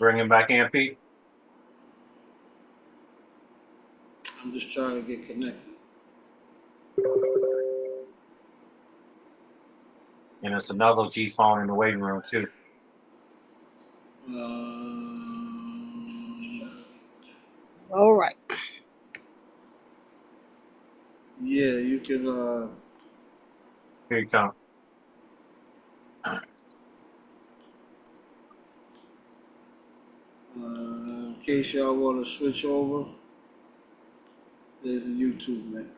Bring him back in, Pete. I'm just trying to get connected. And it's another G phone in the waiting room too. All right. Yeah, you can. Here you come. In case y'all want to switch over, there's the YouTube link.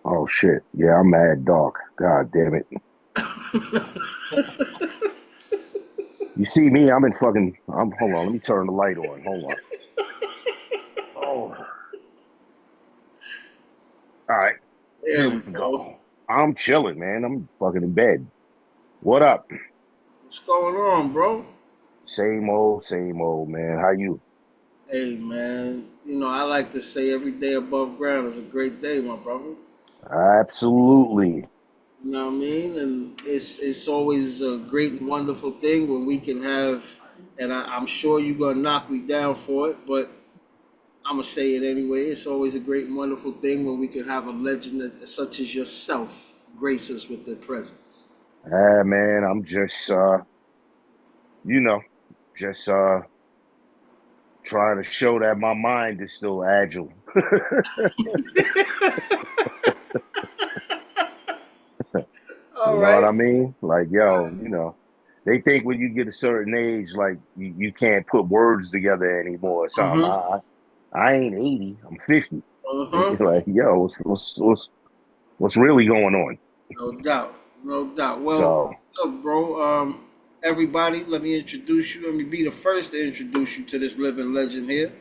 Oh shit! Yeah, I'm mad dark. God damn it! You see me? I'm in fucking. Hold on. Let me turn the light on. Hold on. Oh. All right. There Here we go. I'm chilling, man. I'm fucking in bed. What up? What's going on, bro? Same old, man. How you? Hey, man. You know, I like to say every day above ground is a great day, my brother. Absolutely. You know what I mean? And it's always a great and wonderful thing when we can have, and I'm sure you're going to knock me down for it, but I'm going to say it anyway. It's always a great and wonderful thing when we can have a legend such as yourself grace us with their presence. Man, I'm just, just trying to show that my mind is still agile. You know what I mean? Like, yo, they think when you get a certain age, like you can't put words together anymore or something. I ain't 80, I'm 50. Like, yo, what's really going on? No doubt. Well, look, bro, everybody, let me introduce you. Let me be the first to introduce you to this living legend here.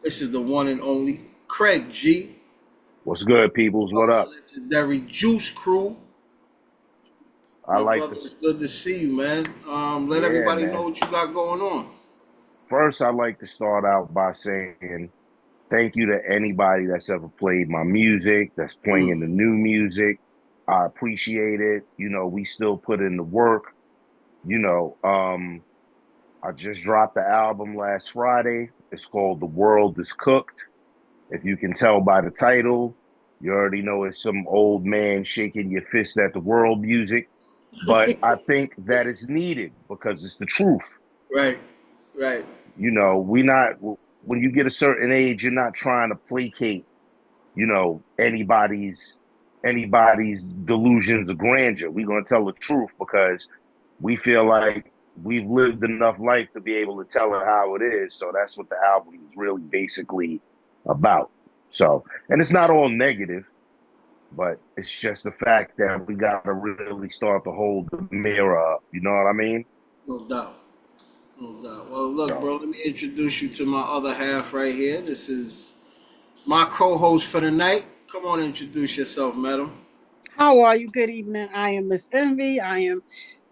This is the one and only Craig G. What's good, peoples? What up? Legendary Juice Crew. I like brother, it's good to see you, man. Let everybody know what you got going on. First, I'd like to start out by saying thank you to anybody that's ever played my music, that's playing the new music. I appreciate it. We still put in the work. I just dropped the album last Friday. It's called The World is Cooked. If you can tell by the title, you already know it's some old man shaking your fist at the world music. But I think that is needed because it's the truth. Right. When you get a certain age, you're not trying to placate, anybody's delusions of grandeur. We're going to tell the truth because we feel like we've lived enough life to be able to tell it how it is. So that's what the album is really basically about. So, and it's not all negative, but it's just the fact that we got to really start to hold the mirror up. You know what I mean? No doubt. Well, look, bro, let me introduce you to my other half right here. This is my co-host for the night. Come on, introduce yourself, madam. How are you? Good evening. I am Miss Envy. I am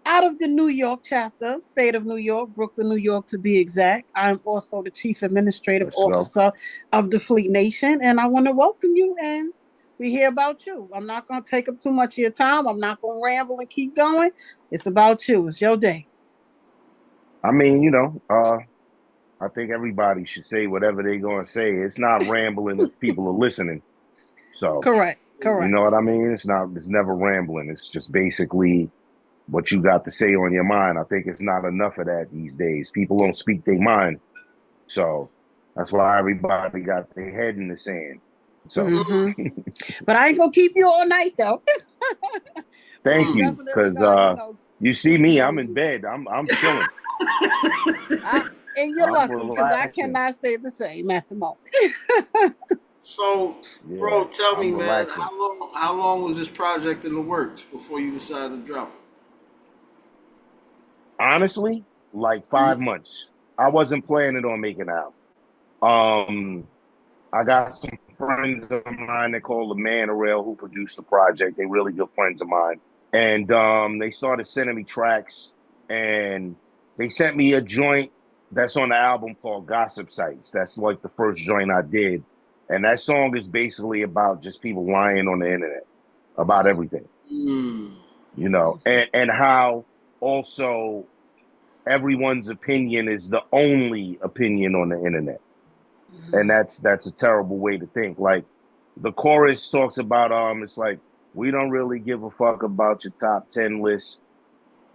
out of the New York chapter, state of New York, Brooklyn, New York to be exact. I'm also the Chief Administrative Officer of the Fleet Nation, and I want to welcome you, and we hear about you. I'm not going to take up too much of your time. I'm not going to ramble and keep going. It's about you. It's your day. I mean, I think everybody should say whatever they're going to say. It's not rambling if people are listening. So, correct. You know what I mean? It's never rambling. It's just basically what you got to say on your mind. I think it's not enough of that these days. People don't speak their mind. So that's why everybody got their head in the sand. So, but I ain't going to keep you all night though. Thank you. Because, you see me, I'm in bed. I'm chilling. And you're lucky because I cannot say the same at the moment. So, bro, tell me, man, how long was this project in the works before you decided to drop it? Honestly, like 5 months. I wasn't planning on making an album. I got some friends of mine that call the Man Rail who produced the project. They're really good friends of mine. And they started sending me tracks, and they sent me a joint that's on the album called Gossip Sites. That's like the first joint I did. And that song is basically about just people lying on the internet about everything. Mm. You know, and how also everyone's opinion is the only opinion on the internet. And that's a terrible way to think. Like the chorus talks about it's like we don't really give a fuck about your top 10 list.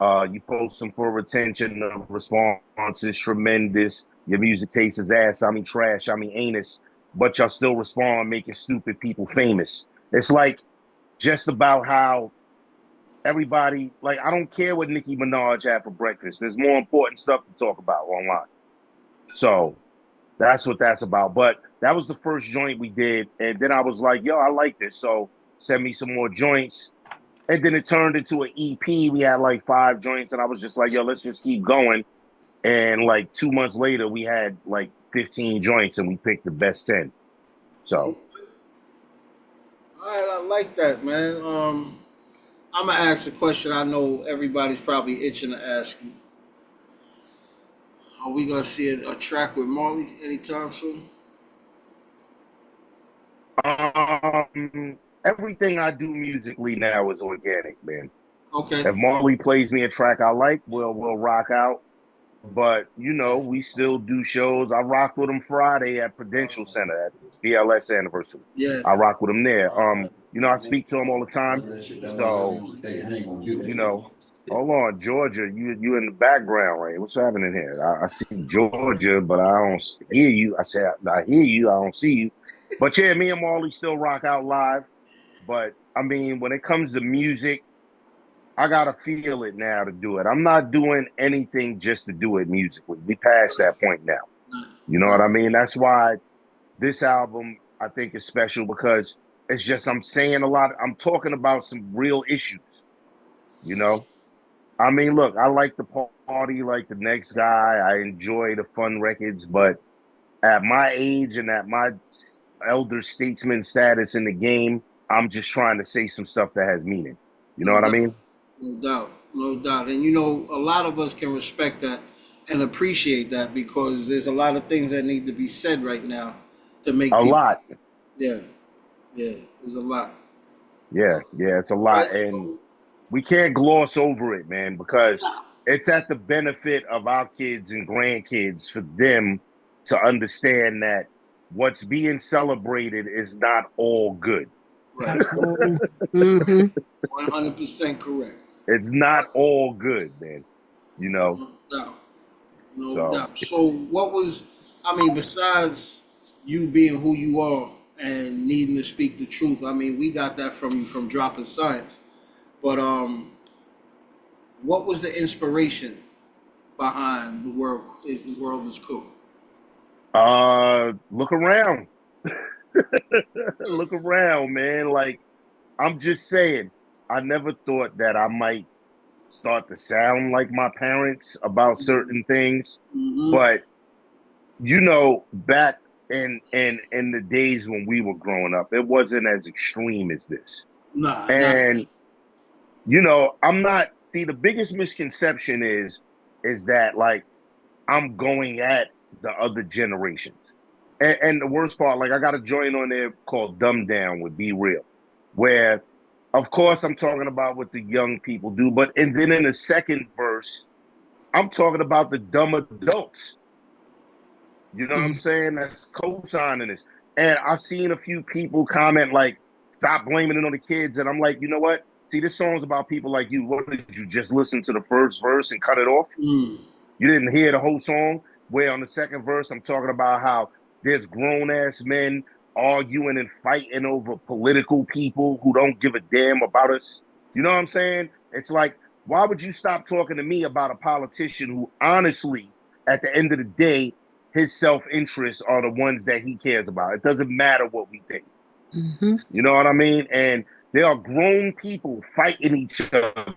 You post them for retention. The response is tremendous. Your music taste is ass. I mean trash. I mean anus. But y'all still respond, making stupid people famous. It's like just about how everybody, like, I don't care what Nicki Minaj had for breakfast. There's more important stuff to talk about online. So that's what that's about. But that was the first joint we did. And then I was like, yo, I like this. So send me some more joints. And then it turned into an EP. We had like 5 joints. And I was just like, yo, let's just keep going. And like 2 months later, we had like 15 joints and we picked the best 10. So. All right, I like that, man. I'm gonna ask a question I know everybody's probably itching to ask you. Are we gonna see a track with Marley anytime soon? Everything I do musically now is organic, man. Okay. If Marley plays me a track I like, we'll rock out. But you know, we still do shows. I rocked with him Friday at Prudential Center at BLS anniversary. Yeah. I rock with him there. You know, I speak to him all the time. So, you know, hold on, Georgia, you in the background, right? What's happening here? I see Georgia, but I don't hear you. I said I hear you, I don't see you. But yeah, me and Marley still rock out live. But I mean, when it comes to music, I gotta feel it now to do it. I'm not doing anything just to do it musically. We past that point now. You know what I mean? That's why this album I think is special because it's just I'm saying a lot. I'm talking about some real issues. You know, I mean, look, I like the party like the next guy. I enjoy the fun records, but at my age and at my elder statesman status in the game, I'm just trying to say some stuff that has meaning. You know what I mean? No doubt, no doubt. And you know, a lot of us can respect that and appreciate that because there's a lot of things that need to be said right now to make A lot. Yeah, yeah, there's a lot. Yeah, it's a lot. And we can't gloss over it, man, because it's at the benefit of our kids and grandkids for them to understand that what's being celebrated is not all good. Right. Absolutely. 100% correct. It's not all good, man. You know? No doubt. No doubt. So what was, I mean, besides you being who you are and needing to speak the truth, I mean, we got that from you from Dropping Science. But what was the inspiration behind the world is cool? Look around. Look around, man. Like, I'm just saying, I never thought that I might start to sound like my parents about certain things. Mm-hmm. But you know, back in the days when we were growing up, it wasn't as extreme as this. Nah. And you know, I'm not. See, the biggest misconception is that like I'm going at the other generations. And the worst part, like I got a joint on there called Dumb Down with Be Real, where of course I'm talking about what the young people do, but and then in the second verse, I'm talking about the dumb adults. You know what I'm saying? That's co-signing this. And I've seen a few people comment like, stop blaming it on the kids. And I'm like, you know what? See, this song's about people like you. What did you just listen to the first verse and cut it off? You didn't hear the whole song? Where on the second verse, I'm talking about how there's grown-ass men arguing and fighting over political people who don't give a damn about us. You know what I'm saying? It's like, why would you stop talking to me about a politician who honestly, at the end of the day, his self-interests are the ones that he cares about. It doesn't matter what we think. Mm-hmm. You know what I mean? And there are grown people fighting each other,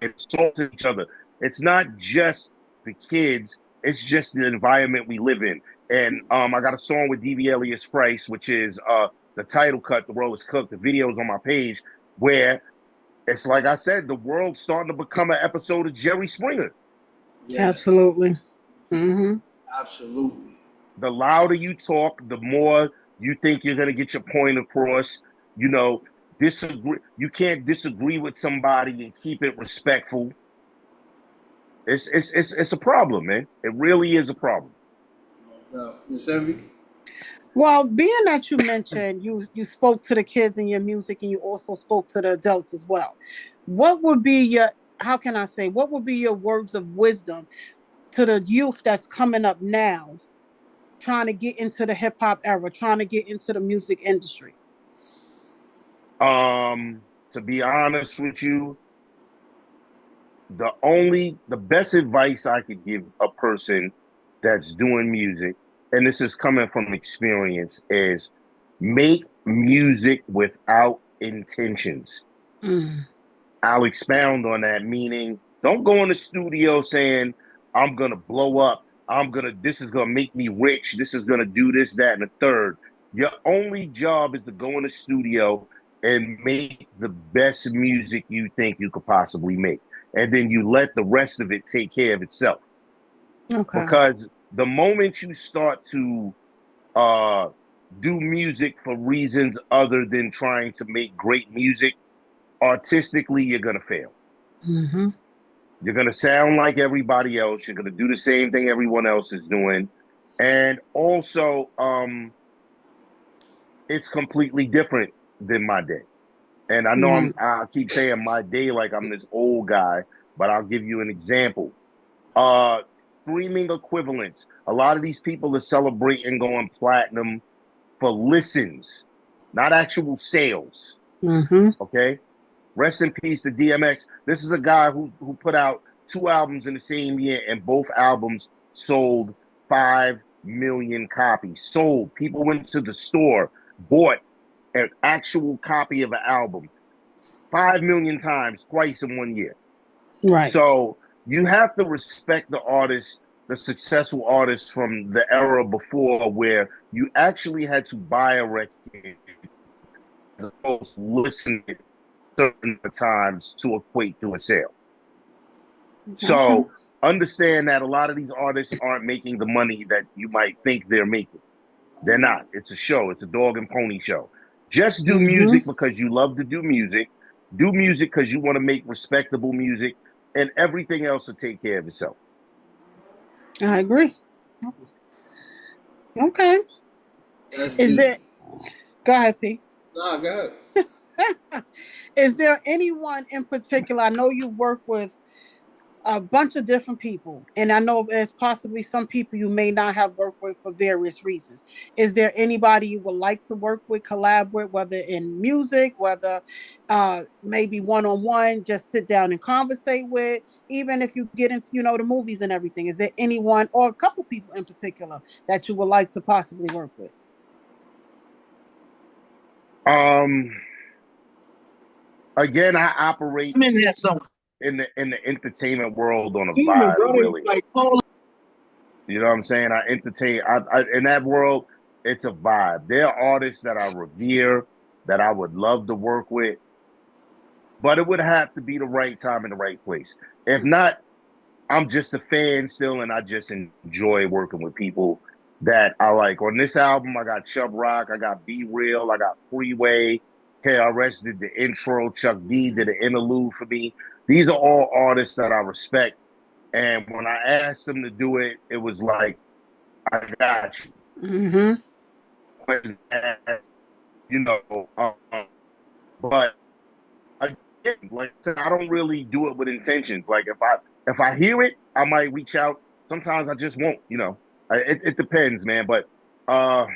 insulting each other. It's not just the kids, it's just the environment we live in. And I got a song with DV Elias Price, which is the title cut, The World is Cooked. The video's on my page, where it's like I said, the world's starting to become an episode of Jerry Springer. Yeah. Absolutely. Mm-hmm. Absolutely. The louder you talk, the more you think you're going to get your point across. You know, disagree. You can't disagree with somebody and keep it respectful. It's a problem, man. It really is a problem. Miss Envy? Well, being that you mentioned you spoke to the kids in your music and you also spoke to the adults as well, what would be your, how can I say, what would be your words of wisdom to the youth that's coming up now, trying to get into the hip hop era, trying to get into the music industry? To be honest with you, the best advice I could give a person that's doing music, and this is coming from experience, is make music without intentions. I'll expound on that, meaning don't go in the studio saying, I'm gonna blow up, this is gonna make me rich, this is gonna do this, that, and the third. Your only job is to go in the studio and make the best music you think you could possibly make. And then you let the rest of it take care of itself. Okay. Because the moment you start to do music for reasons other than trying to make great music, artistically, you're going to fail. Mm-hmm. You're going to sound like everybody else. You're going to do the same thing everyone else is doing. And also, it's completely different than my day. And I know I keep saying my day like I'm this old guy, but I'll give you an example. Streaming equivalents. A lot of these people are celebrating going platinum for listens, not actual sales. Okay? Rest in peace to DMX. This is a guy who put out 2 albums in the same year, and both albums sold 5 million copies. Sold. People went to the store, bought an actual copy of an album 5 million times, twice in 1 year. Right. So you have to respect the artists, the successful artists from the era before, where you actually had to buy a record as opposed to listen to certain times to equate to a sale. So understand that a lot of these artists aren't making the money that you might think they're making. They're not. It's a show. It's a dog and pony show. Just do music because you love to do music. Do music because you want to make respectable music, and everything else will take care of itself. I agree. Okay. Is there? Go ahead, P. No, go ahead. Is there anyone in particular? I know you work with a bunch of different people, and I know there's possibly some people you may not have worked with for various reasons. Is there anybody you would like to work with, collab with, whether in music, whether maybe one-on-one, just sit down and conversate with, even if you get into, you know, the movies and everything? Is there anyone or a couple people in particular that you would like to possibly work with? Again, I operate in the entertainment world on a vibe, really. You know what I'm saying? I entertain. I in that world, it's a vibe. There are artists that I revere, that I would love to work with, but it would have to be the right time and the right place. If not, I'm just a fan still, and I just enjoy working with people that I like. On this album, I got Chubb Rock, I got Be Real, I got Freeway, KRS did the intro, Chuck D did the interlude for me. These are all artists that I respect. And when I asked them to do it, it was like, I got you. You know, but again, like I said, I don't really do it with intentions. Like if I hear it, I might reach out. Sometimes I just won't, you know. It depends, man. But not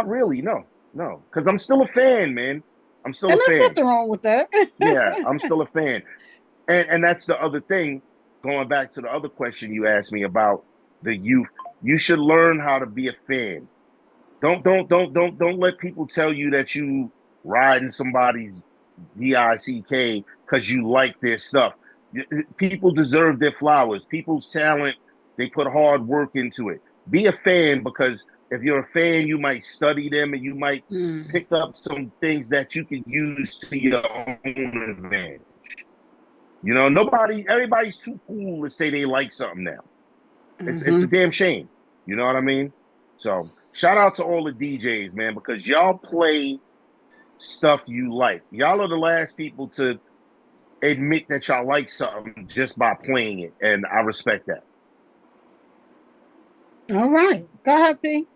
really, no. Because I'm still a fan, man. I'm still a fan. And there's nothing wrong with that. Yeah, I'm still a fan. And that's the other thing, going back to the other question you asked me about the youth. You should learn how to be a fan. Don't let people tell you that you riding somebody's DICK because you like their stuff. People deserve their flowers. People's talent, they put hard work into it. Be a fan, because if you're a fan, you might study them and you might pick up some things that you can use to your own advantage. You know, everybody's too cool to say they like something now. It's a damn shame. You know what I mean? So shout out to all the DJs, man, because y'all play stuff you like. Y'all are the last people to admit that y'all like something just by playing it, and I respect that. All right. Go ahead, P.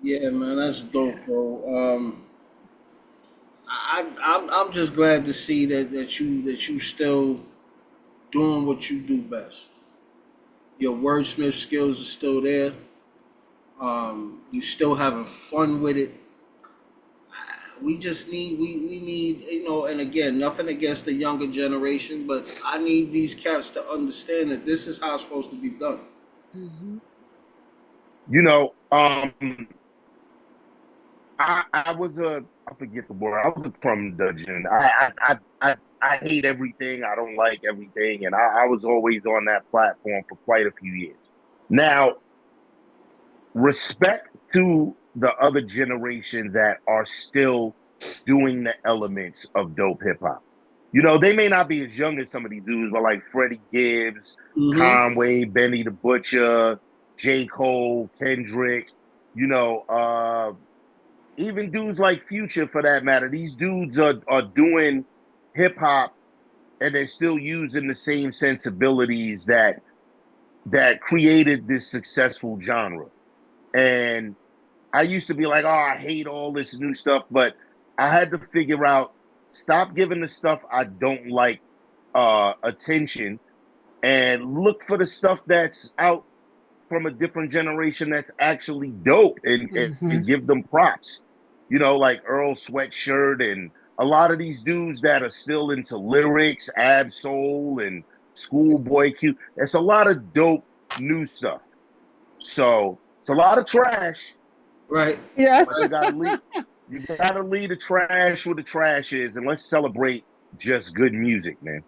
Yeah, man, that's dope, bro. I'm just glad to see that you still doing what you do best. Your wordsmith skills are still there. You still having fun with it. We just need we need, you know, and again, nothing against the younger generation, but I need these cats to understand that this is how it's supposed to be done. Mm-hmm. You know, I was I forget the word. I was a curmudgeon. I hate everything. I don't like everything, and I was always on that platform for quite a few years. Now, respect to the other generation that are still doing the elements of dope hip hop. You know, they may not be as young as some of these dudes, but like Freddie Gibbs, Conway, Benny the Butcher, J. Cole, Kendrick, you know, even dudes like Future for that matter. These dudes are doing hip hop and they're still using the same sensibilities that created this successful genre. And I used to be like, oh, I hate all this new stuff, but I had to figure out, stop giving the stuff I don't like attention and look for the stuff that's out from a different generation that's actually dope and give them props. You know, like Earl Sweatshirt and a lot of these dudes that are still into lyrics, Ab Soul and Schoolboy Q. It's a lot of dope new stuff. So it's a lot of trash. Right. Yes. You gotta leave the trash where the trash is, and let's celebrate just good music, man.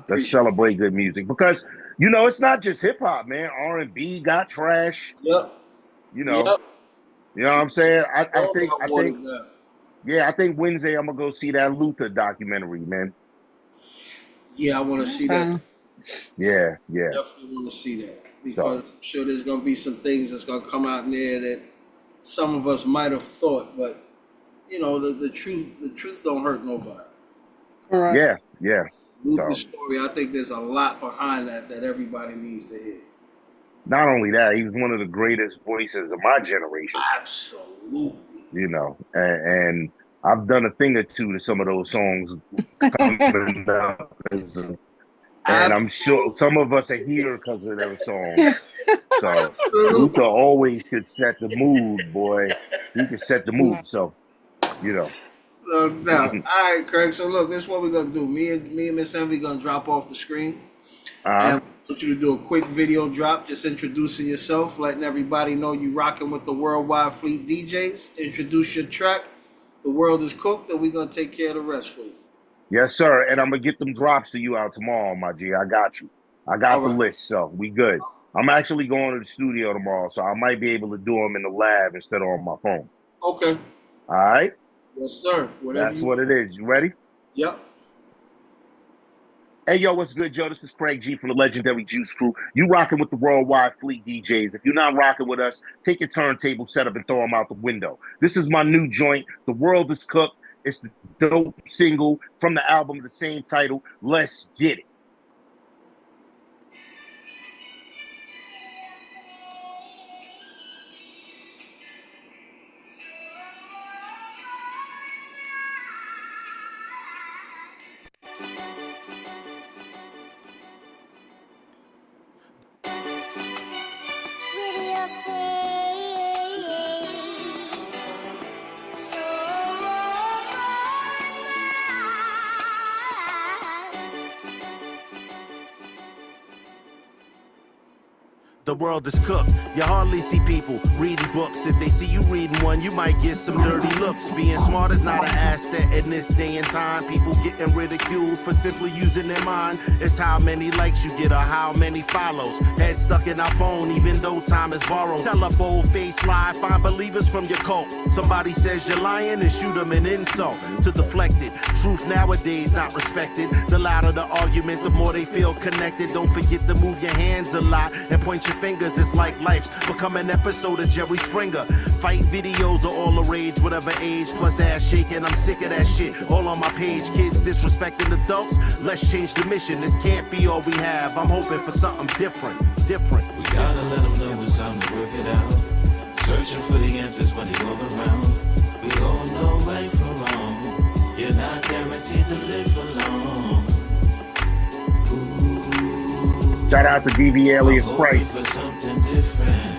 Let's celebrate good music, because you know it's not just hip hop, man. R&B got trash. Yep. You know. Yep. You know what I'm saying? I think Wednesday I'm gonna go see that Luther documentary, man. Yeah, I want to see that. Yeah. Definitely want to see that, because I'm sure there's gonna be some things that's gonna come out in there that some of us might have thought, but you know, the truth don't hurt nobody. Right. Yeah. Luther's story, I think there's a lot behind that everybody needs to hear. Not only that, he was one of the greatest voices of my generation. Absolutely. You know, and I've done a thing or two to some of those songs coming up, and I'm sure some of us are here because of those songs. So Luther always could set the mood, boy. He could set the mood. So, you know. No doubt. All right, Craig. So look, this is what we're gonna do. Me and Miss Envy gonna drop off the screen. And I want you to do a quick video drop, just introducing yourself, letting everybody know you rocking with the Worldwide Fleet DJs. Introduce your track. The world is cooked, and we're gonna take care of the rest for you. Yes, sir. And I'm gonna get them drops to you out tomorrow, my G. I got you. I got the list, so we good. I'm actually going to the studio tomorrow, so I might be able to do them in the lab instead of on my phone. Okay. All right. Yes, sir. That's what it is. You ready? Yep. Hey, yo, what's good, Joe? This is Craig G from the legendary Juice Crew. You rocking with the Worldwide Fleet DJs. If you're not rocking with us, take your turntable setup and throw them out the window. This is my new joint, The World is Cooked. It's the dope single from the album of the same title. Let's get it. The world is cooked. You hardly see people reading books. If they see you reading one, you might get some dirty looks. Being smart is not an asset in this day and time. People getting ridiculed for simply using their mind. It's how many likes you get or how many follows. Head stuck in our phone even though time is borrowed. Tell a bold-faced lie, find believers from your cult. Somebody says you're lying and shoot them an insult. To deflect it, truth nowadays not respected. The louder the argument, the more they feel connected. Don't forget to move your hands a lot and point your fingers. It's like life's become an episode of Jerry Springer. Fight videos are all the rage, whatever age, plus ass shaking. I'm sick of that shit. All on my page, kids disrespecting adults. Let's change the mission. This can't be all we have. I'm hoping for something different. We gotta let them know it's time to work it out. Searching for the answers when they all around. We all know right from wrong. You're not guaranteed to live for long. Ooh, Shout out to DV Alias I'm hoping Price. for something different.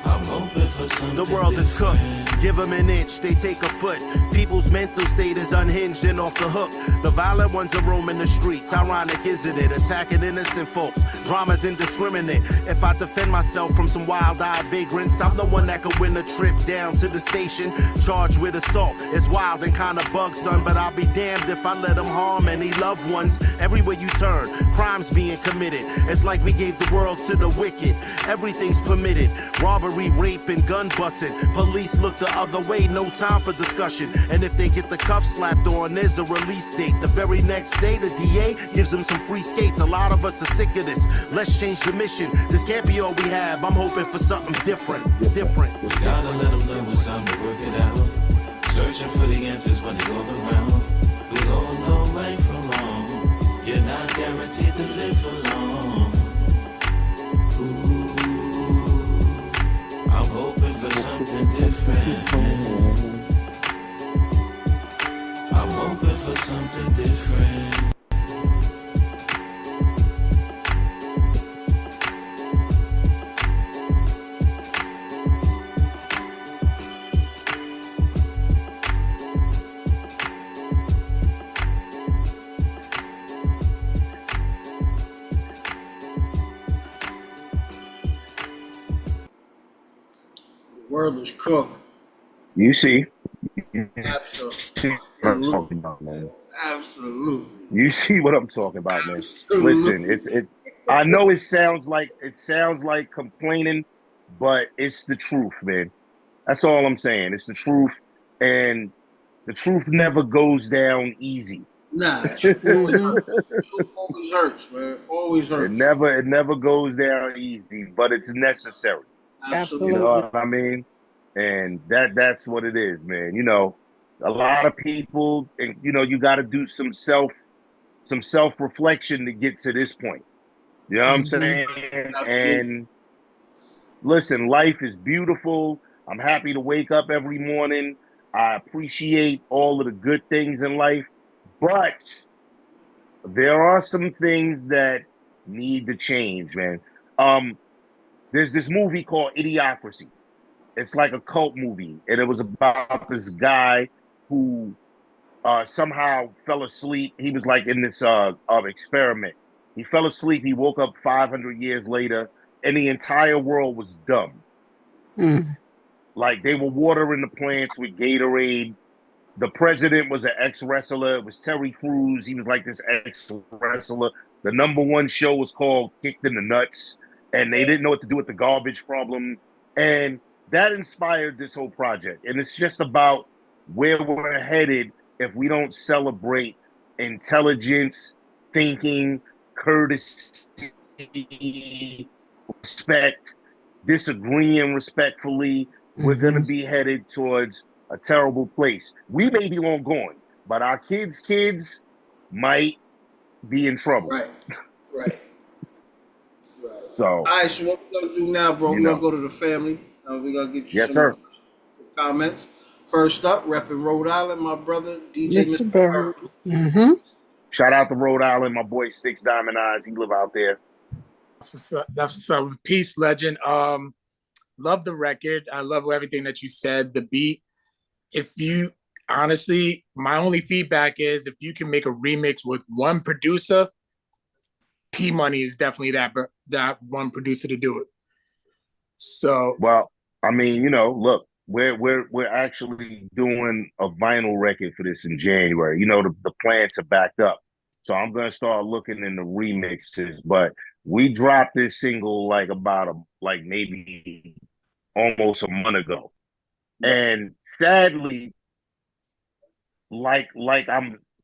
I'm hoping for something The world is cooked. different. Give them an inch, they take a foot. People's mental state is unhinged and off the hook. The violent ones are roaming the streets. Ironic, isn't it? Attacking innocent folks. Drama's indiscriminate. If I defend myself from some wild-eyed vagrants, I'm the one that could win a trip down to the station. Charged with assault. It's wild and kinda bug, son, but I'll be damned if I let them harm any loved ones. Everywhere you turn, crimes being committed. It's like we gave the world to the wicked. Everything's permitted. Robbery, rape, and gun busting. Police look the other way, no time for discussion. And if they get the cuff slapped on, there's a release date. The very next day, the DA gives them some free skates. A lot of us are sick of this. Let's change the mission. This can't be all we have. I'm hoping for something different. We gotta let them know it's time to work it out. Searching for the answers when they all around. We all know right from wrong. You're not guaranteed to live for long. Ooh, I'm hoping for something different. I'm hoping for something different. World is cooked. You see. Absolutely. What I'm talking about, man. Absolutely. You see what I'm talking about, man. Absolutely. Listen, I know it sounds like complaining, but it's the truth, man. That's all I'm saying. It's the truth, and the truth never goes down easy. Nah, truth always hurts, man. Always It hurts. never goes down easy, but it's necessary. Absolutely. You know what I mean? And that's what it is, man. You know, a lot of people, and you know, you got to do some self-reflection to get to this point. You know what I'm saying? And listen, life is beautiful. I'm happy to wake up every morning. I appreciate all of the good things in life, but there are some things that need to change, man. There's this movie called Idiocracy. It's like a cult movie, and it was about this guy who somehow fell asleep. He was like in this experiment. He fell asleep. He woke up 500 years later, and the entire world was dumb. Like they were watering the plants with Gatorade. The president was an ex-wrestler. It was Terry Crews. He was like this ex-wrestler. The #1 show was called Kicked in the Nuts, and they didn't know what to do with the garbage problem. And that inspired this whole project. And it's just about where we're headed if we don't celebrate intelligence, thinking, courtesy, respect, disagreeing respectfully. We're going to be headed towards a terrible place. We may be long gone, but our kids might be in trouble. Right. So, all right, so what we're gonna do now, bro? We're gonna go to the family. We're gonna get you some comments. First up, repping Rhode Island, my brother, DJ Mr. Bird. Shout out to Rhode Island, my boy Six Diamond Eyes. He live out there. That's what's up. Peace, legend. Love the record. I love everything that you said. The beat. If you honestly, my only feedback is if you can make a remix with one producer, P Money is definitely that one producer to do it. So, well, I mean, you know, look, we're actually doing a vinyl record for this in January. You know, the plans are backed up, so I'm gonna start looking in the remixes. But we dropped this single like maybe almost a month ago, and sadly,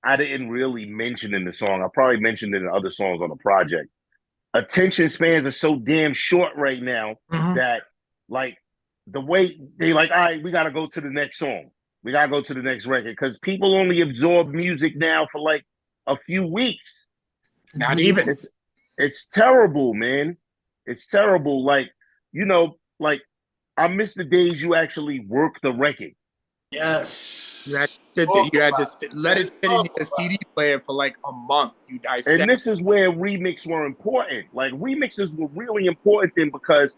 I didn't really mention in the song. I probably mentioned it in other songs on the project. attention spans are so damn short right now that like the way they like, all right, we gotta go to the next song. We gotta go to the next record because people only absorb music now for like a few weeks. Not even. It's terrible, man. It's terrible. Like, you know, like I miss the days you actually work the record. Yes. You had to let it sit in your CD player for like a month. You dissect. And this is where remix were important. Like remixes were really important then because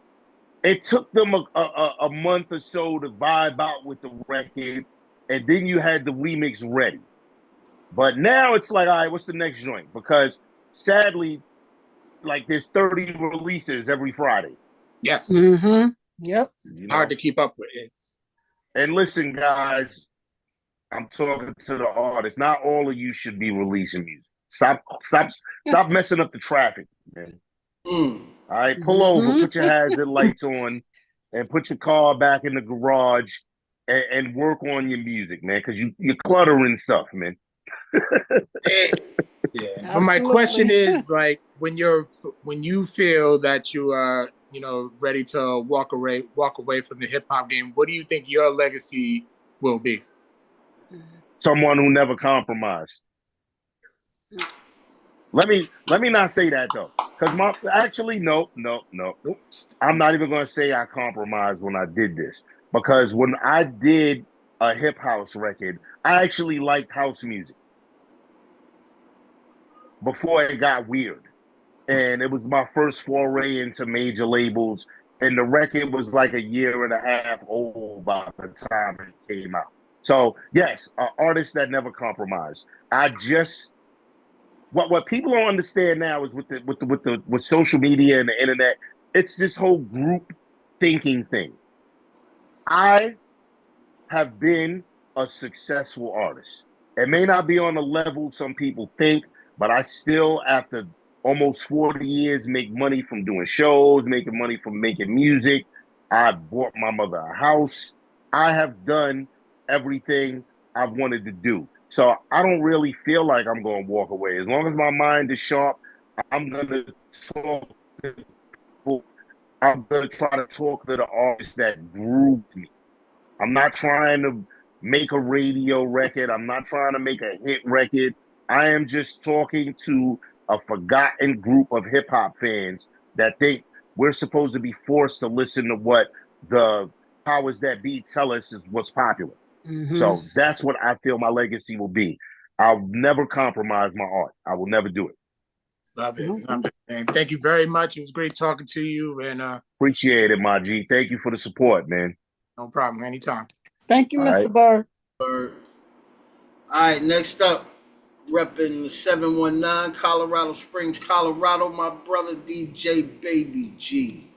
it took them a month or so to vibe out with the record, and then you had the remix ready. But now it's like, all right, what's the next joint? Because sadly, like there's 30 releases every Friday. Yes. Mm-hmm. Yep. You know? Hard to keep up with it. And listen, guys, I'm talking to the artists. Not all of you should be releasing music. Stop messing up the traffic, man. All right, pull over, put your hazard lights on, and put your car back in the garage and work on your music, man, because you're cluttering stuff, man. Yeah. But my question is, like, when you feel that you are, you know, ready to walk away from the hip hop game, what do you think your legacy will be? Someone who never compromised. Let me not say that though, because no. I'm not even gonna say I compromised when I did this, because when I did a hip house record, I actually liked house music before it got weird, and it was my first foray into major labels, and the record was like a year and a half old by the time it came out. So yes, artists that never compromise. What people don't understand now is with social media and the internet, it's this whole group thinking thing. I have been a successful artist. It may not be on the level some people think, but I still, after almost 40 years, make money from doing shows, making money from making music. I bought my mother a house. I have done everything I've wanted to do. So I don't really feel like I'm going to walk away. As long as my mind is sharp, I'm going to talk to people. I'm going to try to talk to the artists that grew me. I'm not trying to make a radio record. I'm not trying to make a hit record. I am just talking to a forgotten group of hip hop fans that think we're supposed to be forced to listen to what the powers that be tell us is what's popular. So that's what I feel my legacy will be. I'll never compromise my art. I will never do it. Love it. And thank you very much. It was great talking to you. And appreciate it, my G. Thank you for the support, man. No problem. Anytime. Thank you, All Mr. right. Bird. All right, next up, repping 719, Colorado Springs, Colorado, my brother DJ Baby G.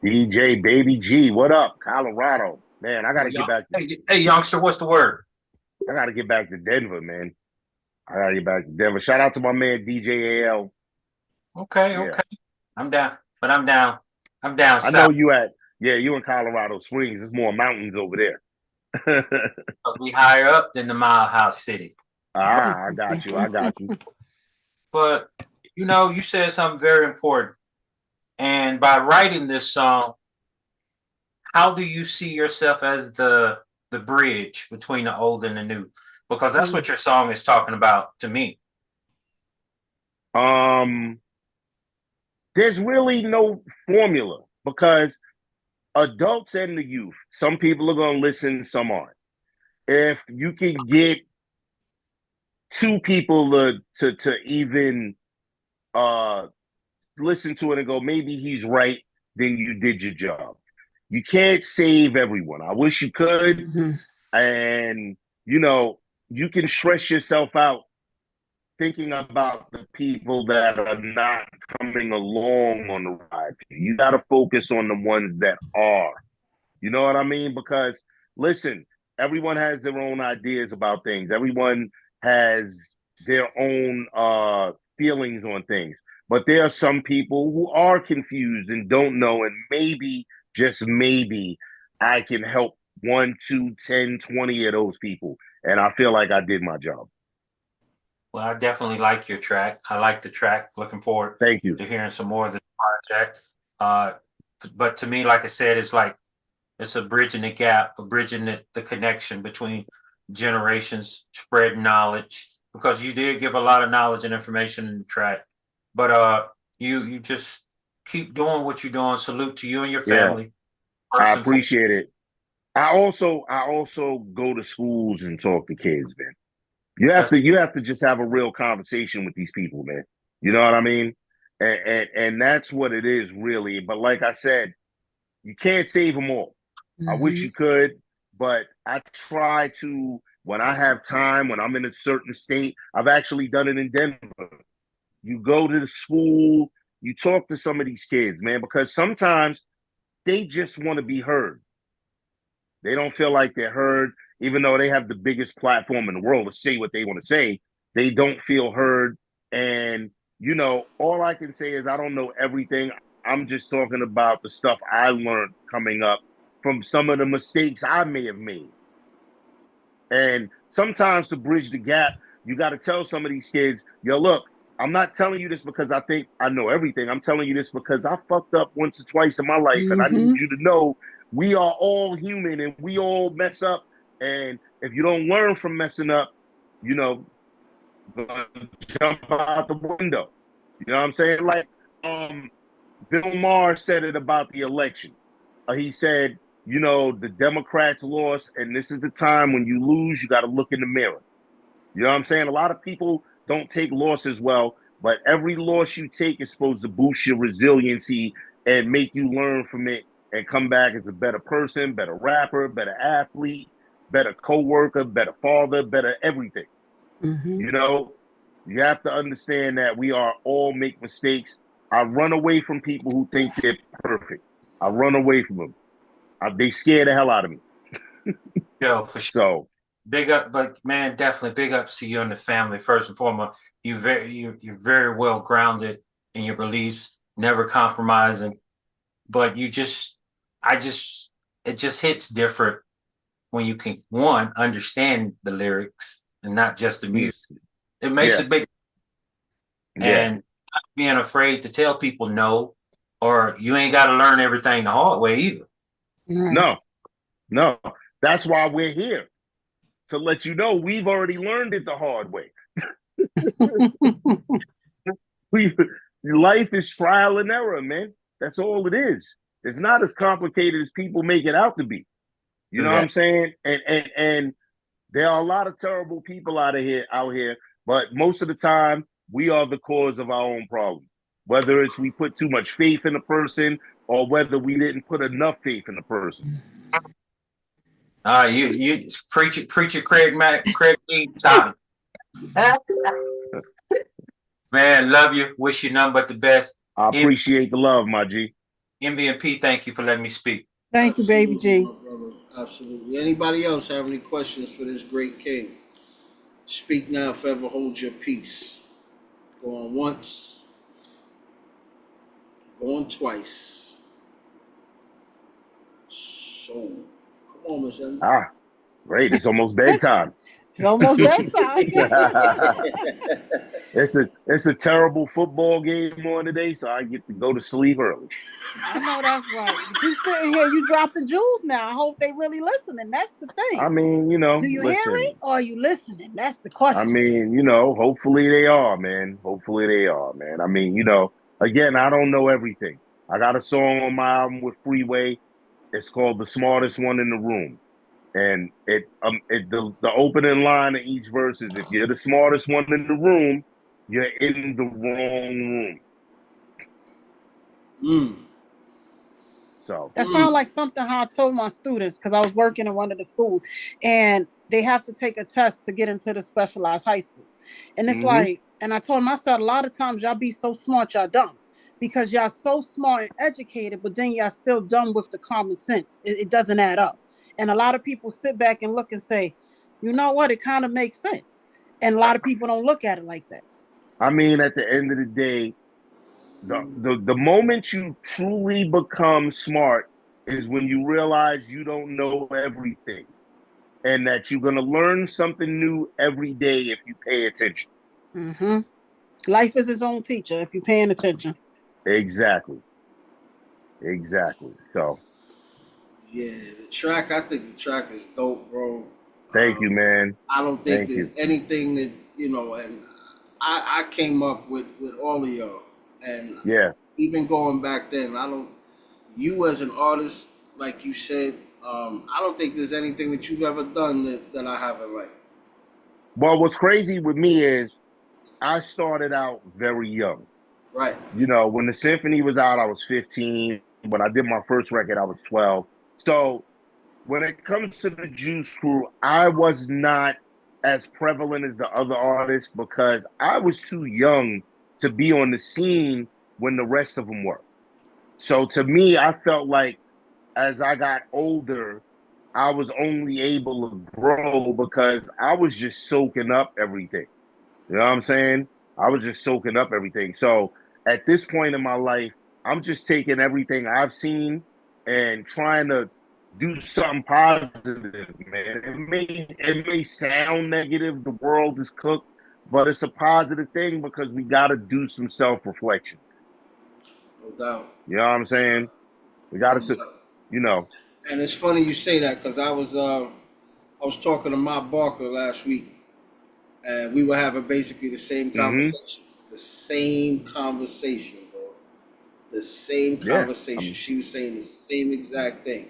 DJ Baby G, what up, Colorado? Man, I gotta get back. Hey, youngster, what's the word? I gotta get back to Denver, man. I gotta get back to Denver. Shout out to my man DJ AL. Okay. I'm down. I'm down I south. know you you in Colorado Springs. There's more mountains over there. Because we higher up than the Mile House City. I got you. But, you know, you said something very important. And by writing this song, how do you see yourself as the bridge between the old and the new? Because that's what your song is talking about to me. There's really no formula because adults and the youth, some people are going to listen, some aren't. If you can get two people to even listen to it and go, maybe he's right, then you did your job. You can't save everyone. I wish you could. And, you know, you can stress yourself out thinking about the people that are not coming along on the ride. You got to focus on the ones that are. You know what I mean? Because, listen, everyone has their own ideas about things. Everyone has their own feelings on things. But there are some people who are confused and don't know, and maybe, just maybe, I can help 1, 2, 10, 20 of those people. And I feel like I did my job. Well, I definitely like your track. I like the track. Looking forward Thank you. to hearing some more of this project. But to me, like I said, it's a bridging the gap, a bridging the connection between generations, spreading knowledge. Because you did give a lot of knowledge and information in the track. But you just keep doing what you're doing. Salute to you and your family. I appreciate it. I also go to schools and talk to kids, man. You have to just have a real conversation with these people, man. You know what I mean? And that's what it is, really. But like I said, you can't save them all. I wish you could, but I try to, when I have time, when I'm in a certain state. I've actually done it in Denver. You go to the school, you talk to some of these kids, man, because sometimes they just want to be heard. They don't feel like they're heard, even though they have the biggest platform in the world to say what they want to say. They don't feel heard. And, you know, all I can say is I don't know everything. I'm just talking about the stuff I learned coming up from some of the mistakes I may have made. And sometimes to bridge the gap, you got to tell some of these kids, yo, look, I'm not telling you this because I think I know everything. I'm telling you this because I fucked up once or twice in my life. And I need you to know we are all human and we all mess up. And if you don't learn from messing up, you know, jump out the window. You know what I'm saying? Like Bill Maher said it about the election. He said, you know, the Democrats lost, and this is the time when you lose, you got to look in the mirror. You know what I'm saying? A lot of people don't take losses well, but every loss you take is supposed to boost your resiliency and make you learn from it and come back as a better person, better rapper, better athlete, better co-worker, better father, better everything. You know, you have to understand that we are all make mistakes. I run away from people who think they're perfect. I run away from them. They scare the hell out of me. Yo, for sure. So big up, but man, definitely big ups to you and the family. First and foremost, you're very well grounded in your beliefs, never compromising. But it just hits different when you can understand the lyrics and not just the music. It makes a big and not being afraid to tell people no, or you ain't got to learn everything the hard way either. No, that's why we're here, to let you know we've already learned it the hard way. Life is trial and error, man. That's all it is. It's not as complicated as people make it out to be. You know what I'm saying? And there are a lot of terrible people out here, but most of the time we are the cause of our own problem. Whether it's we put too much faith in a person or whether we didn't put enough faith in the person. You preacher Craig Tom. Man, love you. Wish you nothing but the best. I appreciate the love, my G. Envy and P, thank you for letting me speak. Thank you, baby G. Absolutely. Anybody else have any questions for this great king? Speak now, forever hold your peace. Going once, going twice. So, come on, Miss Emma. Great. It's almost bedtime. It's almost bedtime. It's a terrible football game on today, so I get to go to sleep early. I know that's right. You sitting here, you dropping jewels now. I hope they really listening. That's the thing. I mean, you know. Do you hear it or are you listening? That's the question. I mean, you know, hopefully they are, man. Hopefully they are, man. I mean, you know, again, I don't know everything. I got a song on my album with Freeway. It's called The Smartest One in the Room. And the opening line of each verse is, if you're the smartest one in the room, you're in the wrong room. So that sounds like something how I told my students, because I was working in one of the schools and they have to take a test to get into the specialized high school. And it's like, and I told myself, a lot of times y'all be so smart, y'all dumb, because y'all so smart and educated, but then y'all still dumb with the common sense. It doesn't add up. And a lot of people sit back and look and say, you know what, it kind of makes sense. And a lot of people don't look at it like that. I mean, at the end of the day, the moment you truly become smart is when you realize you don't know everything and that you're going to learn something new every day if you pay attention. Mm-hmm. Life is its own teacher if you're paying attention. Exactly. So Yeah, the track. I think the track is dope, bro. thank you, man. I don't think Thank there's you. anything that and I came up with all of y'all, and Yeah. even going back then, I don't. You as an artist, like you said, I don't think there's anything that you've ever done that I haven't liked. Well, what's crazy with me is I started out very young. Right. You know, when the symphony was out, I was 15. When I did my first record, I was 12. So when it comes to the Juice Crew, I was not as prevalent as the other artists because I was too young to be on the scene when the rest of them were. So to me, I felt like as I got older, I was only able to grow because I was just soaking up everything. You know what I'm saying? I was just soaking up everything. So at this point in my life, I'm just taking everything I've seen and trying to do something positive, man. It may sound negative, the world is cooked, but it's a positive thing because we got to do some self-reflection. No doubt. You know what I'm saying? We got to, you know. And it's funny you say that because I was talking to Mop Barker last week, and we were having basically the same conversation. The same conversation, bro. The same conversation. She was saying the same exact thing.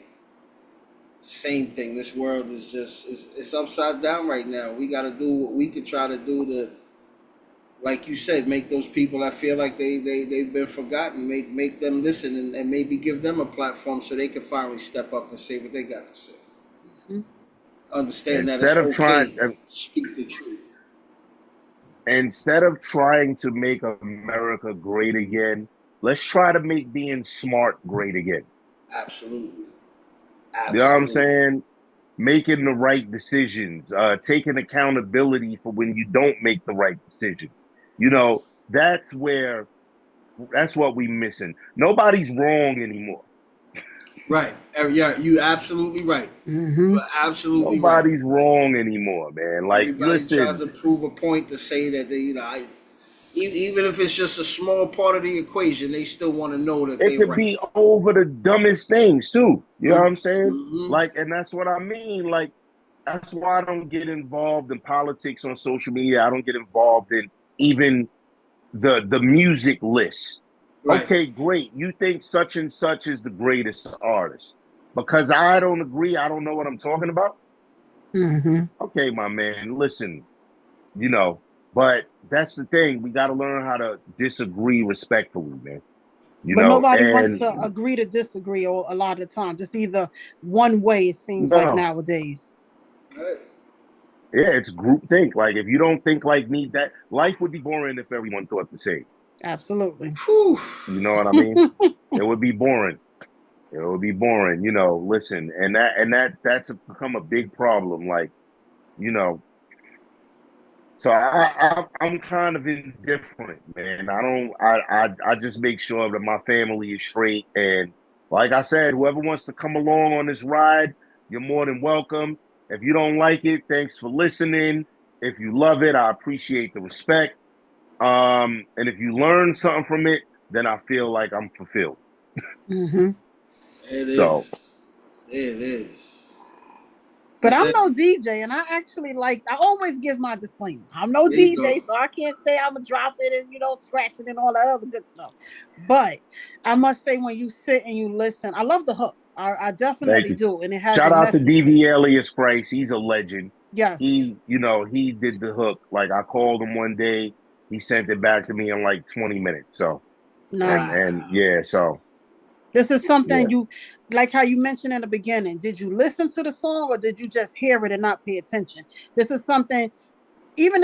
Same thing. This world is just it's upside down right now. We got to do what we could try to do to, like you said, make those people that feel like they've been forgotten, make them listen and maybe give them a platform so they can finally step up and say what they got to say. Mm-hmm. Understand Instead that it's okay to speak the truth. Instead of trying to make America great again, let's try to make being smart great again. Absolutely. You know what I'm saying? Making the right decisions, taking accountability for when you don't make the right decision. You know, that's what we missing. Nobody's wrong anymore. Right. Yeah, you absolutely right. Mm-hmm. You're absolutely Nobody's wrong anymore, man. Like, everybody listen, tries to prove a point to say that they, even if it's just a small part of the equation, they still want to know that it could be over the dumbest things too. You know what I'm saying? Mm-hmm. Like, and that's what I mean. Like, that's why I don't get involved in politics on social media. I don't get involved in even the music list. Right. Okay, great. You think such and such is the greatest artist. Because I don't agree, I don't know what I'm talking about. Mm-hmm. Okay, my man, listen, you know, but that's the thing. We got to learn how to disagree respectfully, man. But nobody wants to agree to disagree a lot of the time. Just either one way, it seems like nowadays. Right. Yeah, it's groupthink. Like, if you don't think like me, that life would be boring if everyone thought the same. Absolutely. Whew. You know what I mean? It would be boring. It would be boring. You know, listen, and that's become a big problem. Like, you know, so I'm kind of indifferent, man. I just make sure that my family is straight. And like I said, whoever wants to come along on this ride, you're more than welcome. If you don't like it, thanks for listening. If you love it, I appreciate the respect. And if you learn something from it, then I feel like I'm fulfilled. Mm-hmm. It is. But I'm no DJ, and I always give my disclaimer. I'm no DJ, so I can't say I'm going to drop it and, scratch it and all that other good stuff. But I must say, when you sit and you listen, I love the hook. I definitely do. And it has shout out to DV Elias Price. He's a legend. Yes. He did the hook. Like, I called him one day. He sent it back to me in like 20 minutes. So nice. And yeah, so this is something you like how you mentioned in the beginning. Did you listen to the song or did you just hear it and not pay attention? This is something, even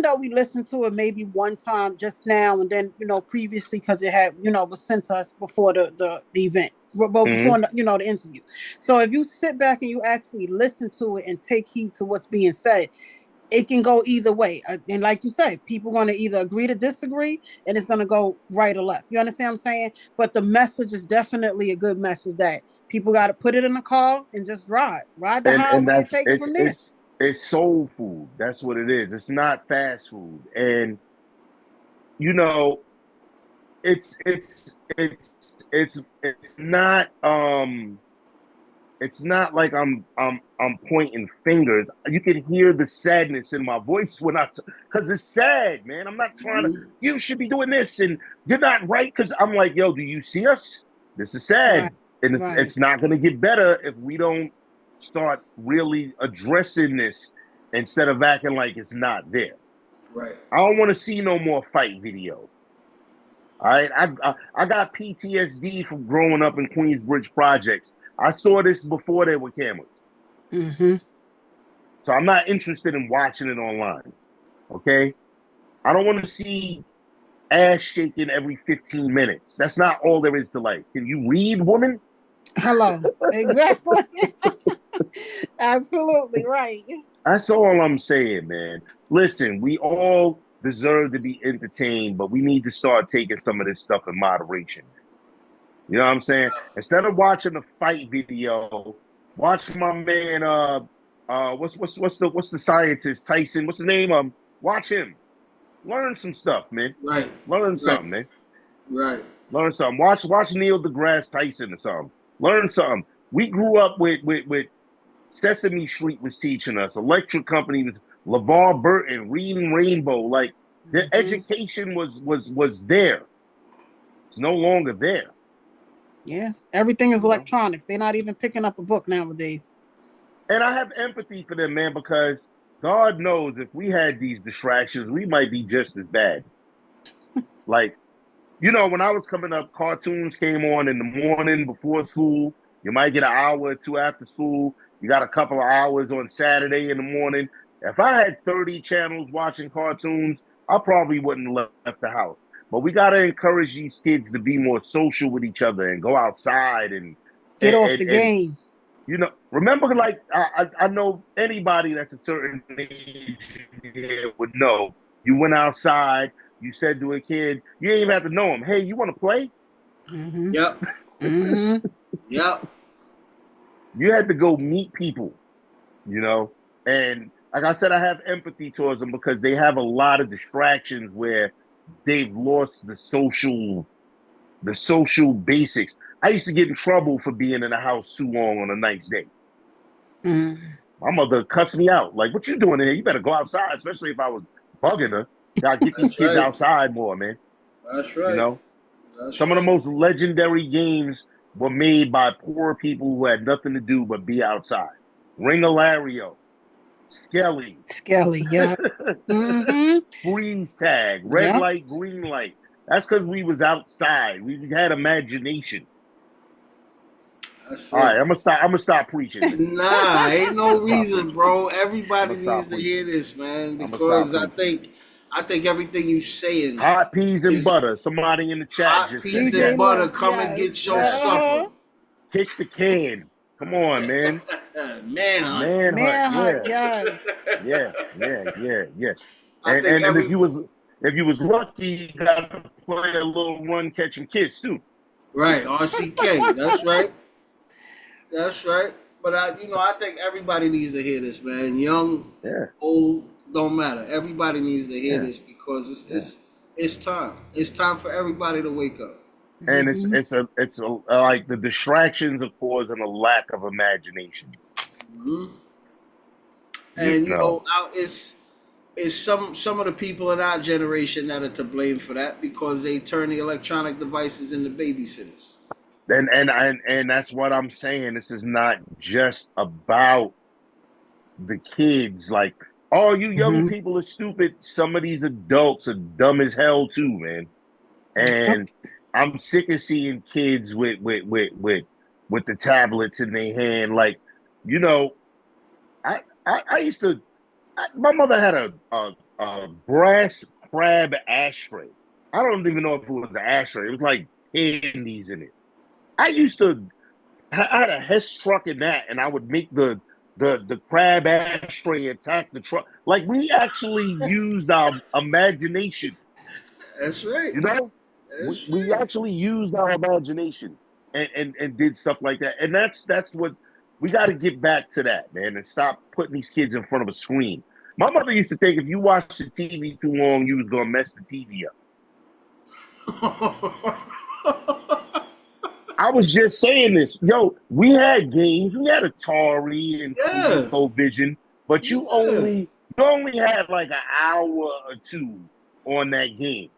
though we listened to it maybe one time just now and then, previously, because it had, was sent to us before the event, before the interview. So if you sit back and you actually listen to it and take heed to what's being said, it can go either way. And like you said, people want to either agree to disagree, and it's going to go right or left. You understand what I'm saying? But the message is definitely a good message that people got to put it in the car and just ride the highway and take it from there. It's soul food. That's what it is. It's not fast food. And you know, it's not like I'm pointing fingers. You can hear the sadness in my voice when because it's sad, man. I'm not trying to. You should be doing this, and you're not right. Because I'm like, yo, do you see us? This is sad, Right. and it's not going to get better if we don't start really addressing this instead of acting like it's not there. Right. I don't want to see no more fight video. All right, I got PTSD from growing up in Queensbridge projects. I saw this before there were cameras. Mm-hmm. So I'm not interested in watching it online. Okay? I don't want to see ass shaking every 15 minutes. That's not all there is to life. Can you read, woman? Hello. Exactly. Absolutely right. That's all I'm saying, man. Listen, we all deserve to be entertained, but we need to start taking some of this stuff in moderation. You know what I'm saying? Instead of watching a fight video, watch my man. What's the scientist Tyson? What's his name? Watch him. Learn some stuff, man. Right. Learn something, man. Right. Learn something. Watch Neil deGrasse Tyson or something. Learn something. We grew up with Sesame Street was teaching us. Electric Company was LeVar Burton, Reading Rainbow. Like the education was there. It's no longer there. Yeah. Everything is electronics. They're not even picking up a book nowadays. And I have empathy for them, man, because God knows if we had these distractions, we might be just as bad. Like, you know, when I was coming up, cartoons came on in the morning before school. You might get an hour or two after school. You got a couple of hours on Saturday in the morning. If I had 30 channels watching cartoons, I probably wouldn't have left the house. But we got to encourage these kids to be more social with each other and go outside and Get off the game. You know, remember, like, I know anybody that's a certain age here would know. You went outside, you said to a kid, you didn't even have to know him, hey, you want to play? Mm-hmm. Yep. Mm-hmm. Yep. You had to go meet people, you know? And like I said, I have empathy towards them because they have a lot of distractions where they've lost the social basics. I used to get in trouble for being in the house too long on a nice day. Mm. My mother cussed me out. Like, what you doing in here? You better go outside, especially if I was bugging her. Gotta get these kids outside more, man. That's right. You know? That's Some of the most legendary games were made by poor people who had nothing to do but be outside. Ring-a-lario, Skelly. Yeah. Mm-hmm. Freeze tag, red light, green light. That's because we was outside. We had imagination. All right, I'm gonna stop preaching. Nah, ain't no reason, bro. Everybody needs to hear this, man, because I think everything you saying. Hot peas and butter. Somebody in the chat hot just peas said and butter. Come and get your supper. Kick the can. Come on, man. Manhunt. Manhunt. Yes. Yeah. And if you was lucky, you got to play a little run, catch and kiss too. Right, RCK. That's right. That's right. But I think everybody needs to hear this, man. Young, old, don't matter. Everybody needs to hear this because it's time. It's time for everybody to wake up. And it's like the distractions are causing a lack of imagination. Mm-hmm. And you know, it's some of the people in our generation that are to blame for that because they turn the electronic devices into babysitters. And that's what I'm saying. This is not just about the kids. Like, oh, you young people are stupid. Some of these adults are dumb as hell too, man. And I'm sick of seeing kids with the tablets in their hand. Like, you know, I used to. My mother had a brass crab ashtray. I don't even know if it was an ashtray. It was like candies in it. I had a Hess truck in that, and I would make the crab ashtray attack the truck. Like, we actually used our imagination. That's right. You know, we actually used our imagination and did stuff like that. And that's what We got to get back to that, man, and stop putting these kids in front of a screen. My mother used to think if you watched the TV too long, you was gonna mess the TV up. I was just saying this. Yo, we had games. We had Atari and ColecoVision, but you only had like an hour or two on that game.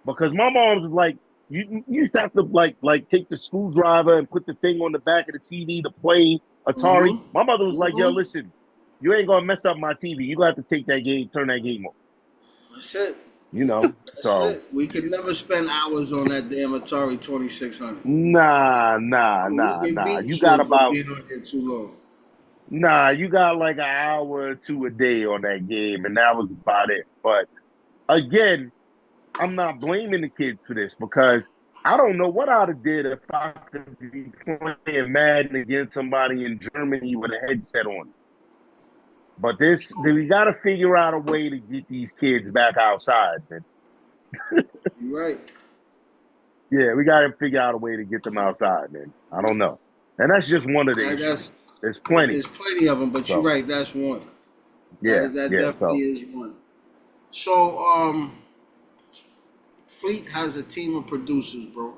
Because my mom was like, you used to have to like take the screwdriver and put the thing on the back of the TV to play Atari. Mm-hmm. My mother was like, yo, listen, you ain't gonna mess up my TV. You got to take that game, turn that game off. That's it. You know, that's it. We could never spend hours on that damn Atari 2600. Nah. You got about being on it too long. Nah, you got like an hour or two a day on that game, and that was about it. But again, I'm not blaming the kids for this because I don't know what I'd have did if I could be playing Madden against somebody in Germany with a headset on. But we got to figure out a way to get these kids back outside, man. You're right. Yeah, we got to figure out a way to get them outside, man. I don't know. And that's just one of the issues. There's plenty. There's plenty of them, but you're right. That's one. Yeah, that definitely is one. So, Fleet has a team of producers, bro.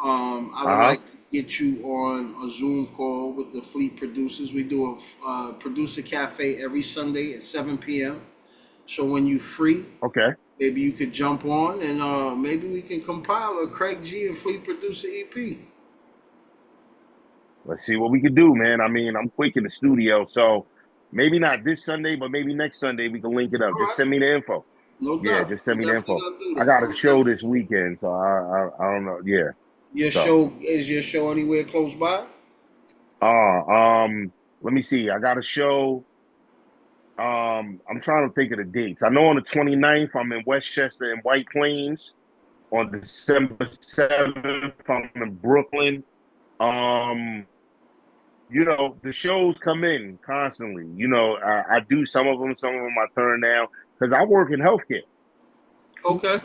I would like to get you on a Zoom call with the Fleet producers. We do a producer cafe every Sunday at 7 p.m. So when you're free, maybe you could jump on and maybe we can compile a Craig G and Fleet producer EP. Let's see what we can do, man. I mean, I'm quick in the studio, so maybe not this Sunday, but maybe next Sunday we can link it up. Just send me the info. No doubt. Yeah, just send me the info. I got a show this weekend, so I don't know. Yeah. Is your show anywhere close by? Let me see. I got a show. I'm trying to think of the dates. I know on the 29th, I'm in Westchester and White Plains. On December 7th, I'm in Brooklyn. You know, the shows come in constantly. You know, I do some of them I turn down because I work in healthcare. Okay.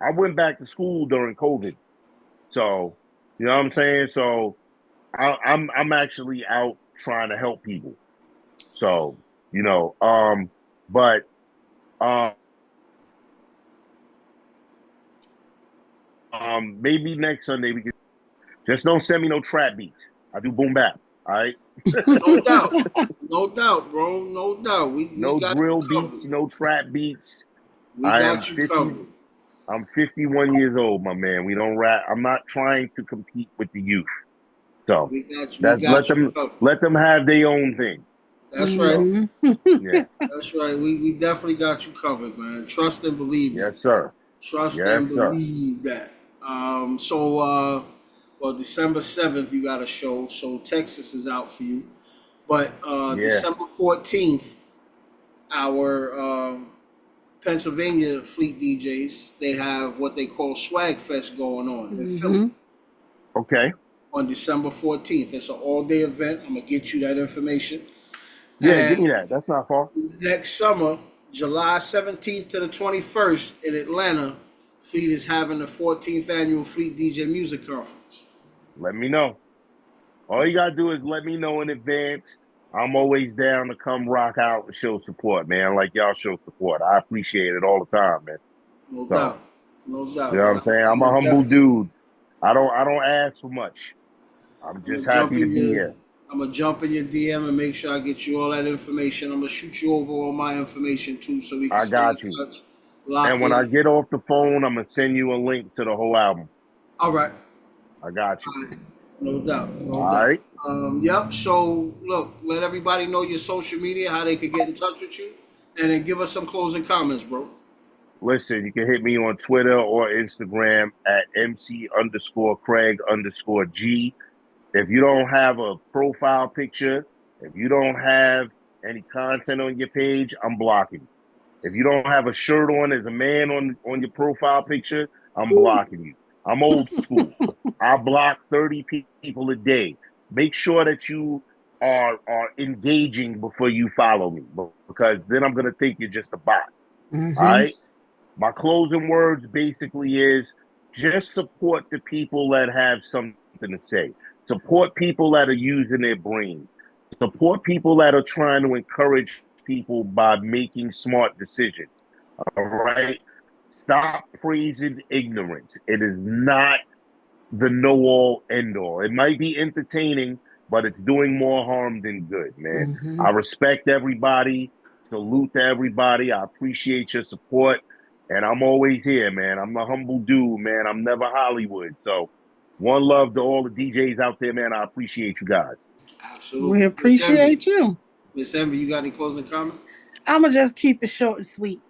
I went back to school during COVID. So, you know what I'm saying? So I'm actually out trying to help people. So, you know, maybe next Sunday we can just don't send me no trap beats. I do boom bap. All right. No doubt, bro. No doubt. We no drill beats, no trap beats. We got you covered. I'm 51 years old, my man. We don't rap. I'm not trying to compete with the youth. So let them have their own thing. That's right. Yeah. That's right. We definitely got you covered, man. Trust and believe. Yes, sir. Trust and believe that. Well, December 7th, you got a show, so Texas is out for you. But December 14th, our Pennsylvania Fleet DJs, they have what they call Swag Fest going on in Philly. Okay. On December 14th. It's an all-day event. I'm going to get you that information. Yeah, give me that. That's not far. Next summer, July 17th to the 21st in Atlanta, Fleet is having the 14th annual Fleet DJ Music Conference. Let me know. All you got to do is let me know in advance. I'm always down to come rock out and show support, man. Like y'all show support. I appreciate it all the time, man. No doubt. No doubt. You know what I'm saying? I'm a humble dude. I don't ask for much. I'm just happy to be here. I'm going to jump in your DM and make sure I get you all that information. I'm going to shoot you over all my information too so we can stay in touch. And when I get off the phone, I'm going to send you a link to the whole album. All right. I got you. Right. No doubt. All right. Yep. So, look, let everybody know your social media, how they could get in touch with you, and then give us some closing comments, bro. Listen, you can hit me on Twitter or Instagram at MC_Craig_G. If you don't have a profile picture, if you don't have any content on your page, I'm blocking. If you don't have a shirt on as a man on your profile picture, I'm blocking you. I'm old school. I block 30 people a day. Make sure that you are engaging before you follow me, because then I'm going to think you're just a bot. All right? My closing words basically is just support the people that have something to say. Support people that are using their brain. Support people that are trying to encourage people by making smart decisions. All right? Stop praising ignorance. It is not the know-all, end-all. It might be entertaining, but it's doing more harm than good, man. I respect everybody. Salute to everybody. I appreciate your support. And I'm always here, man. I'm a humble dude, man. I'm never Hollywood. So one love to all the DJs out there, man. I appreciate you guys. Absolutely. We appreciate you. Miss Envy, you got any closing comments? I'm going to just keep it short and sweet.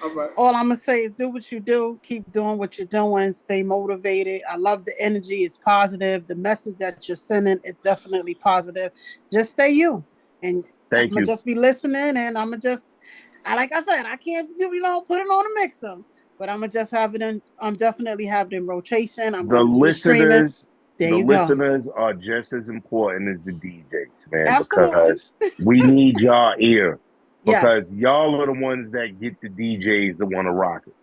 All right. All I'm going to say is do what you do. Keep doing what you're doing. Stay motivated. I love the energy. It's positive. The message that you're sending is definitely positive. Just stay you. And I'm going to just be listening. And I'm going to just, like I said, I can't do, put it on a mixer. But I'm going to just have it in, I'm definitely have it in rotation. I'm the listeners, there you listeners are just as important as the DJs, man. Absolutely. Because we need y'all ear. Because yes. y'all are the ones that get the DJs that want to rock it.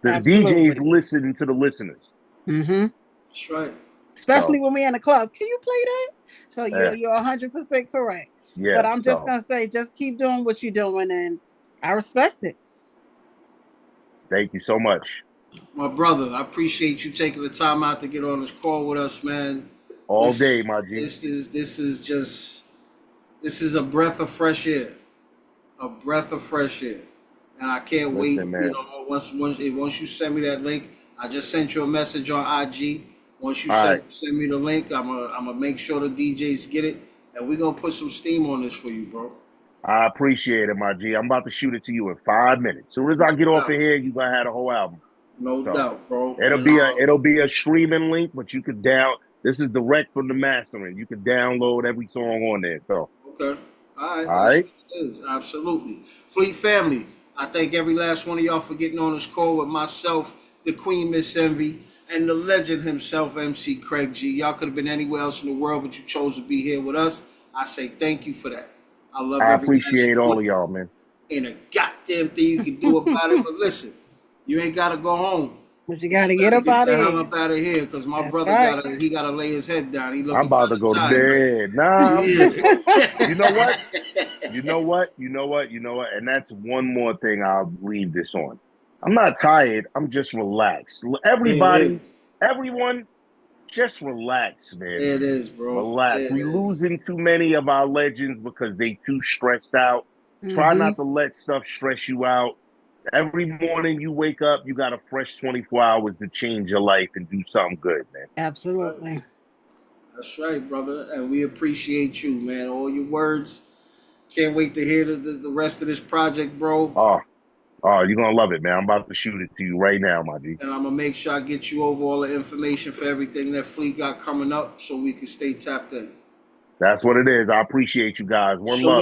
The Absolutely. DJs listen to the listeners. Mm-hmm. That's right. Especially when we're in the club. Can you play that? So you're 100% correct. Yeah. But I'm just going to say, just keep doing what you're doing, and I respect it. Thank you so much. My brother, I appreciate you taking the time out to get on this call with us, man. All day, my G. This is a breath of fresh air. A breath of fresh air. And I can't wait, man. Once you send me that link, I just sent you a message on IG. Once you send me the link, I'm gonna make sure the DJs get it, and we're gonna put some steam on this for you, bro. I appreciate it, my G. I'm about to shoot it to you in 5 minutes. As soon as I get off of here, you gonna have the whole album. No doubt, bro. It'll be a streaming link, but you could this is direct from the mastering. You can download every song on there. So okay. All right. It is. Absolutely. Fleet family, I thank every last one of y'all for getting on this call with myself, the Queen Miss Envy, and the legend himself, MC Craig G. Y'all could have been anywhere else in the world, but you chose to be here with us. I say thank you for that. I appreciate all of y'all, man. Ain't a goddamn thing you can do about it, but listen, you ain't gotta go home. But you gotta get up out of here. Up out of here, because my brother gotta lay his head down. I'm about to go to bed. Nah, you know what? And that's one more thing I'll leave this on. I'm not tired. I'm just relaxed. Everyone, just relax, man. It is, bro. Relax. We losing too many of our legends because they too stressed out. Try not to let stuff stress you out. Every morning you wake up, you got a fresh 24 hours to change your life and do something good, man. Absolutely. That's right, brother. And we appreciate you, man. All your words. Can't wait to hear the rest of this project, bro. Oh, you're going to love it, man. I'm about to shoot it to you right now, my G. And I'm going to make sure I get you over all the information for everything that Fleet got coming up so we can stay tapped in. That's what it is. I appreciate you guys. One love.